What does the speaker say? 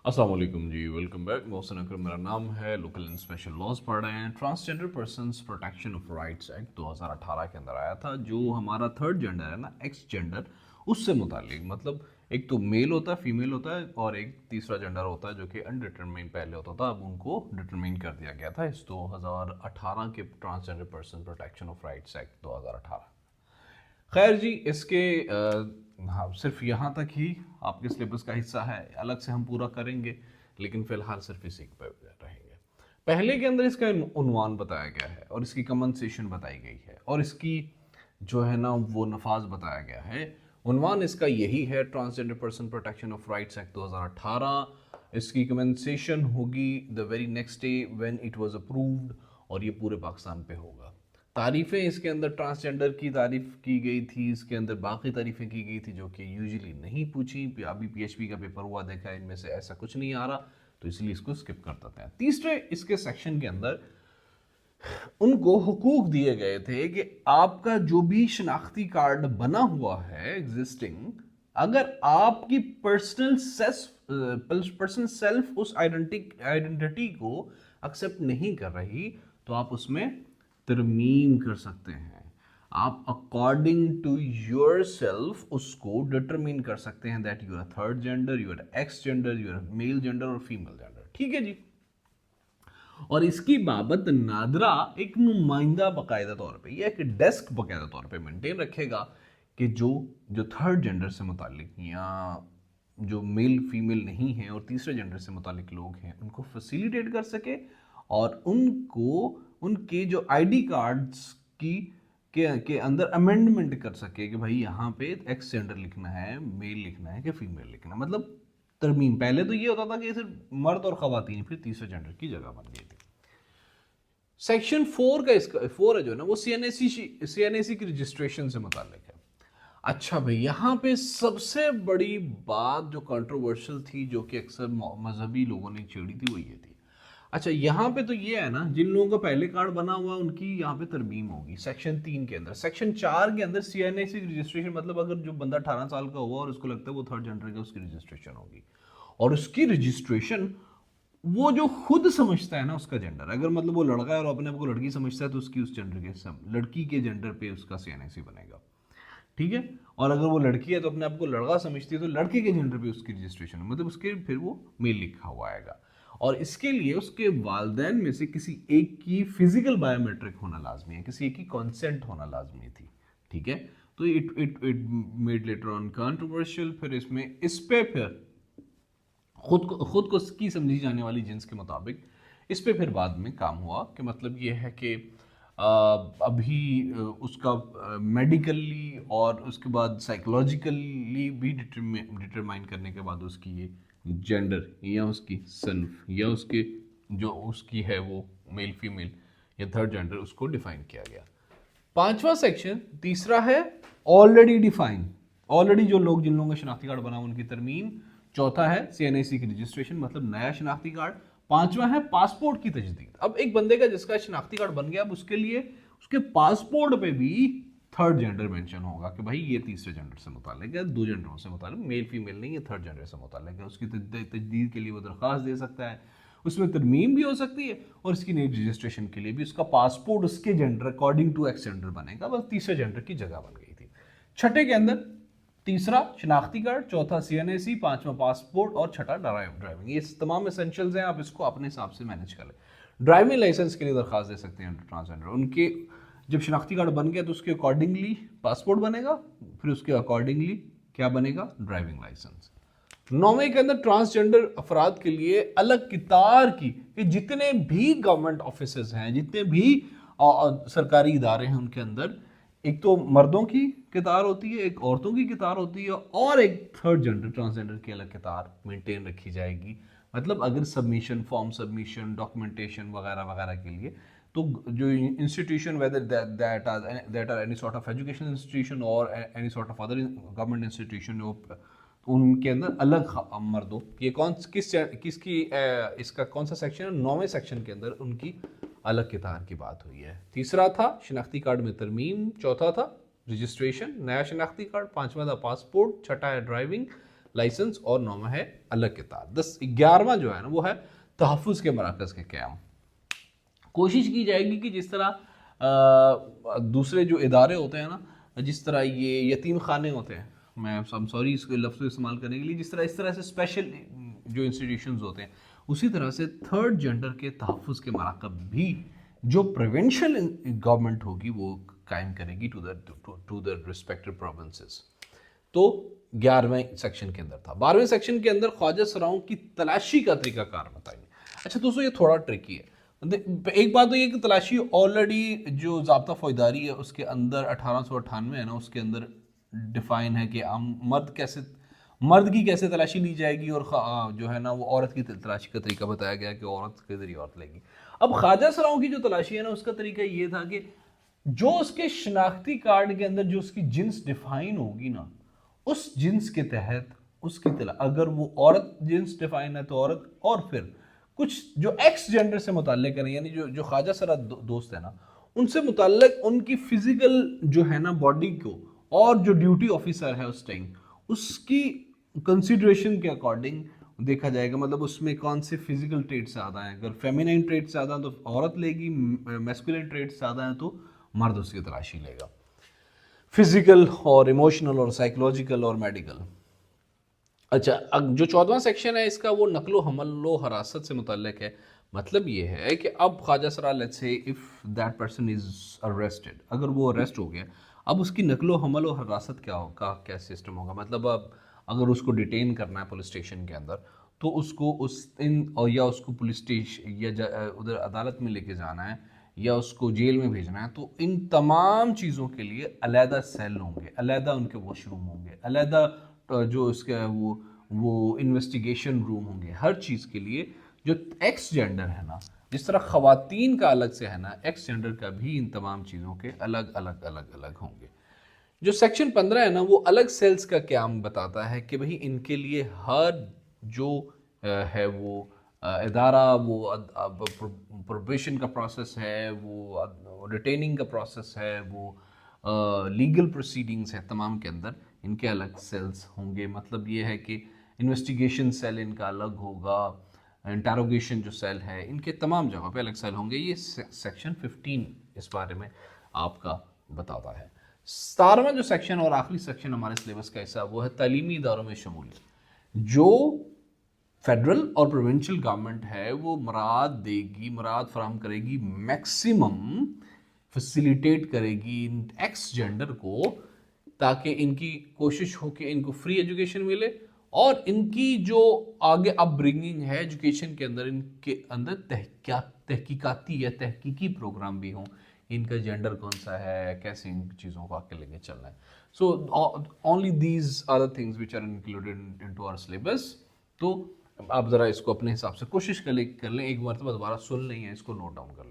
अस्सलाम वालेकुम जी, welcome back. Mohsin अकरम मेरा नाम है। लोकल एंड स्पेशल लॉज पढ़ रहे हैं। Transgender persons protection of rights act 2018 के अंदर आया था, जो हमारा थर्ड जेंडर है ना, एक्स जेंडर, उससे मुतालिक। मतलब एक तो मेल होता है, फीमेल होता है, और एक तीसरा जेंडर होता है जो कि अनडिटरमाइन पहले होता था, अब उनको डिटरमाइन कर दिया गया था इस 2018 के transgender person protection of rights act 2018। खैर जी, इसके हाँ, सिर्फ यहाँ तक ही आपके सिलेबस का हिस्सा है, अलग से हम पूरा करेंगे, लेकिन फिलहाल सिर्फ इसी पे रहेंगे। पहले के अंदर इसका उन्वान बताया गया है और इसकी कंपनसेशन बताई गई है और इसकी जो है ना वो नफाज बताया गया है। उन्वान इसका यही है, transgender person protection of rights act 2018। इसकी कंपनसेशन होगी the very next day when it was approved, और ये पूरे पाकिस्तान पे होगा। तारीफ़ें इसके अंदर ट्रांसजेंडर की तारीफ़ की गई थी, इसके अंदर बाकी तारीफ़ें की गई थी जो कि यूजुअली नहीं पूछी। अभी पीएचपी का पेपर हुआ, देखा है इनमें से ऐसा कुछ नहीं आ रहा, तो इसलिए इसको स्किप कर देते हैं। तीसरे इसके सेक्शन के अंदर उनको हुकूक दिए गए थे कि आपका जो भी शनाख्ती कार्ड बना हुआ है एग्जिस्टिंग, अगर आपकी पर्सनल सेल्फ उस आइडेंटिटी को एक्सेप्ट नहीं कर रही, तो आप उसमें तरमीम कर सकते हैं। आप अकॉर्डिंग टू योर सेल्फ उसको डिटरमिन कर सकते हैं that you are third gender, you are X gender, you are male gender और फीमेल जेंडर। ठीक है जी। और इसकी बाबत नादरा एक नुमाइंदा बाकायदा तौर पे, यह एक डेस्क बाकायदा तौर पे मेंटेन रखेगा कि जो जो थर्ड जेंडर से मुतालिक या जो मेल फीमेल नहीं है और तीसरे जेंडर से मुतालिक लोग हैं उनको फैसिलिटेट कर सके, और उनको उनके जो आईडी कार्ड्स के अंदर अमेंडमेंट कर सके कि भाई यहाँ पे एक्स जेंडर लिखना है, मेल लिखना है कि फीमेल लिखना है। मतलब तरमीम। पहले तो ये होता था कि सिर्फ मर्द और खवातीन, फिर तीसरे जेंडर की जगह बन गई थी। सेक्शन 4 का, इसका 4 है जो ना, वो सीएनएसी की रजिस्ट्रेशन से मुतालिक है। अच्छा भाई, यहाँ पे सबसे बड़ी बात जो कंट्रोवर्शियल थी, जो कि अक्सर मजहबी लोगों ने छेड़ी थी, वो ये थी। अच्छा, यहाँ पे तो ये है ना, जिन लोगों का पहले कार्ड बना हुआ उनकी यहाँ पे तरमीम होगी सेक्शन 3 के अंदर। सेक्शन 4 के अंदर सीएनएसी की रजिस्ट्रेशन, मतलब अगर जो बंदा 18 साल का हुआ और उसको लगता है वो थर्ड जेंडर का, उसकी रजिस्ट्रेशन होगी। और उसकी रजिस्ट्रेशन वो जो खुद समझता है ना उसका जेंडर, अगर मतलब वो लड़का है और अपने आप को लड़की समझता है, तो उसकी उस जेंडर के लड़की के जेंडर पे उसका सीएनएसी बनेगा। ठीक है। और अगर वो लड़की है तो अपने आप को लड़का समझती है, तो लड़के के जेंडर पे उसकी रजिस्ट्रेशन, मतलब उसके फिर वो मेल लिखा हुआ आएगा। और इसके लिए उसके वालदैन में से किसी एक की फिजिकल बायोमेट्रिक होना लाजमी है, किसी एक की कॉन्सेंट होना लाजमी थी। ठीक है। तो it made later on controversial. फिर इसमें इस पे फिर खुद को की समझी जाने वाली जिन्स के मुताबिक इस पे फिर बाद में काम हुआ कि मतलब ये है कि अभी उसका मेडिकली और उसके बाद साइकोलॉजिकली भी डिटरमाइन करने के बाद उसकी ये जेंडर या उसकी सन्फ या उसके जो उसकी है वो मेल फीमेल या थर्ड जेंडर, उसको डिफाइन किया गया। पांचवा सेक्शन तीसरा है ऑलरेडी डिफाइन, ऑलरेडी जो लोग, जिन लोगों का शनाख्ती कार्ड बना उनकी तरमीम। चौथा है सीएनआईसी की रजिस्ट्रेशन, मतलब नया शनाख्ती कार्ड। पांचवा है पासपोर्ट की तजदीद। अब एक बंदे का जिसका शनाख्ती कार्ड बन गया, अब उसके लिए उसके पासपोर्ट पे भी थर्ड जेंडर मेंशन होगा कि भाई ये तीसरे जेंडर से मुतालिक है, दो जेंडरों से मुतालिक, मेल फीमेल नहीं, ये थर्ड जेंडर से मुतालिक है। उसकी तजदीद के लिए वो दरख्वास्त दे सकता है, उसमें तरमीम भी हो सकती है, और इसकी नई रजिस्ट्रेशन के लिए भी उसका पासपोर्ट उसके gender according to X gender बनेगा, बस तीसरे जेंडर की जगह बन गई थी। छठे के अंदर तीसरा शनाख्ती कार्ड, चौथा सीएनएसी, पांचवा पासपोर्ट और छठा ड्राइविंग। ये तमाम एसेंशियल्स हैं, आप इसको अपने हिसाब से मैनेज कर लें। ड्राइविंग लाइसेंस के लिए दरख्वास्त दे सकते हैं ट्रांसजेंडर। उनके जब शनाख्ती कार्ड बन गया तो उसके अकॉर्डिंगली पासपोर्ट बनेगा, फिर उसके अकॉर्डिंगली क्या बनेगा, ड्राइविंग लाइसेंस। नौवें के अंदर ट्रांसजेंडर अफराद के लिए अलग कितार की कि जितने भी गवर्नमेंट ऑफिस हैं, जितने भी सरकारी इदारे हैं, उनके अंदर एक तो मर्दों की कितार होती है, एक औरतों की कितार होती है, और एक थर्ड जेंडर ट्रांसजेंडर की अलग कितार मेंटेन रखी जाएगी। मतलब अगर सबमिशन, फॉर्म सबमिशन, डॉक्यूमेंटेशन वगैरह वगैरह के लिए, तो जो institution, whether that are any sort of educational institution और any sort of other government institution, उनके अंदर अलग मर्दों, ये किसकी इसका कौन सा सेक्शन है, 9वें सेक्शन के अंदर उनकी अलग कितार की बात हुई है। तीसरा था शनाख्ती कार्ड में तरमीम, चौथा था रजिस्ट्रेशन, नया शनाख्ती कार्ड, पांचवा था पासपोर्ट, छठा है ड्राइविंग, लाइसेंस और 9वां है अलग किताब। 11वां जो है ना वो है तहफ़्फ़ुज़ के मराकज़ के क़याम। कोशिश की जाएगी कि जिस तरह दूसरे जो इदारे होते हैं ना, जिस तरह ये यतीम खाने होते हैं, मैं सॉरी इसको लफ्ज़ को इस्तेमाल करने के लिए, जिस तरह इस तरह से स्पेशल जो इंस्टीट्यूशंस होते हैं, उसी तरह से थर्ड जेंडर के तहफ़्फ़ुज़ के मराकब भी जो प्रिवेंशन गवर्नमेंट होगी वो कायम करेगी टू द रिस्पेक्टिव प्रोविंसेस। तो 11वें सेक्शन के अंदर था। 12वें सेक्शन के अंदर ख्वाजा सराओं की तलाशी का तरीकाकार बताएंगे। अच्छा दोस्तों, ये थोड़ा ट्रिकी है। एक बात तो ये कि तलाशी ऑलरेडी जो ज़ाब्ता फौजदारी है उसके अंदर 1898 है ना, उसके अंदर डिफाइन है कि मर्द की कैसे तलाशी ली जाएगी, और जो है ना वो औरत की तलाशी का तरीका बताया गया कि औरत के जरिए औरत लेगी। अब ख्वाजा सराओं की जो तलाशी है ना, उसका तरीका ये था कि जो उसके शनाख्ती कार्ड के अंदर जो उसकी जिन्स डिफाइन होगी ना, उस जिन्स के तहत उसकी अगर वो औरत जिन्स डिफाइन है तो औरत, और फिर कुछ जो एक्स जेंडर से मुताल्लिक है, यानी जो ख्वाजा सरा दोस्त है ना, उनसे मुताल्लिक उनकी फिजिकल जो है ना बॉडी को, और जो ड्यूटी ऑफिसर है उस टाइम उसकी कंसिडरेशन के अकॉर्डिंग देखा जाएगा। मतलब उसमें कौन से फिजिकल ट्रेट्स ज़्यादा हैं, अगर फेमिनाइन ट्रेट्स ज़्यादा हैं तो औरत लेगी, मैस्कुलिन ट्रेट्स ज़्यादा हैं तो मर्द उसकी तलाशी लेगा। फिजिकल और इमोशनल और साइकोलॉजिकल और मेडिकल। अच्छा, अब जो 14वां सेक्शन है इसका वो नकलो हमलो हरासत से मुतल्लिक है। मतलब ये है कि अब ख्वाजा सरा, let's say if that person is arrested, अगर वो अरेस्ट हो गया, अब उसकी नकलो हमल और हरासत क्या होगा, क्या सिस्टम होगा। मतलब अब अगर उसको डिटेन करना है पुलिस स्टेशन के अंदर, तो उसको या उसको पुलिस स्टेशन या उधर अदालत में लेके जाना है, या उसको जेल में भेजना है, तो इन तमाम चीज़ों के लिए अलहदा सेल होंगे, अलहदा उनके वॉशरूम होंगे, अलहदा जो इसका वो इन्वेस्टिगेशन रूम होंगे। हर चीज़ के लिए जो एक्स जेंडर है ना, जिस तरह ख़वातीन का अलग से है ना, एक्स जेंडर का भी इन तमाम चीज़ों के अलग अलग अलग अलग होंगे। जो सेक्शन 15 है ना, वो अलग सेल्स का क़याम बताता है कि भाई इनके लिए हर जो है वो इदारा, वो प्रोबेशन का प्रोसेस है, वो रिटेनिंग का प्रोसेस है, वो लीगल प्रोसीडिंग्स है, तमाम के अंदर इनके अलग सेल्स होंगे। मतलब ये है कि इन्वेस्टिगेशन सेल इनका अलग होगा, इंटेरोगेशन जो सेल है इनके तमाम जगह पे अलग सेल होंगे। ये सेक्शन 15 इस बारे में आपका बताता है। 17वां जो सेक्शन और आखिरी सेक्शन हमारे सिलेबस का हिस्सा वो है तालीमी इदारों में शमूलियत। जो फेडरल और प्रोविंशियल गवर्नमेंट है वो मराद फराहम करेगी, मैक्सिमम फैसिलिटेट करेगी इन एक्स जेंडर को, ताकि इनकी कोशिश हो कि इनको फ्री एजुकेशन मिले, और इनकी जो आगे अपब्रिंगिंग है एजुकेशन के अंदर, इनके अंदर तहकीकाती या तहकीकी प्रोग्राम भी हों, इनका जेंडर कौन सा है, कैसे इन चीज़ों को आगे लेके चलना है। So only these are the things which are included into our syllabus. तो आप ज़रा इसको अपने हिसाब से कोशिश कर लें, एक बार तो दोबारा सुन लें, इसको नोट डाउन कर लें।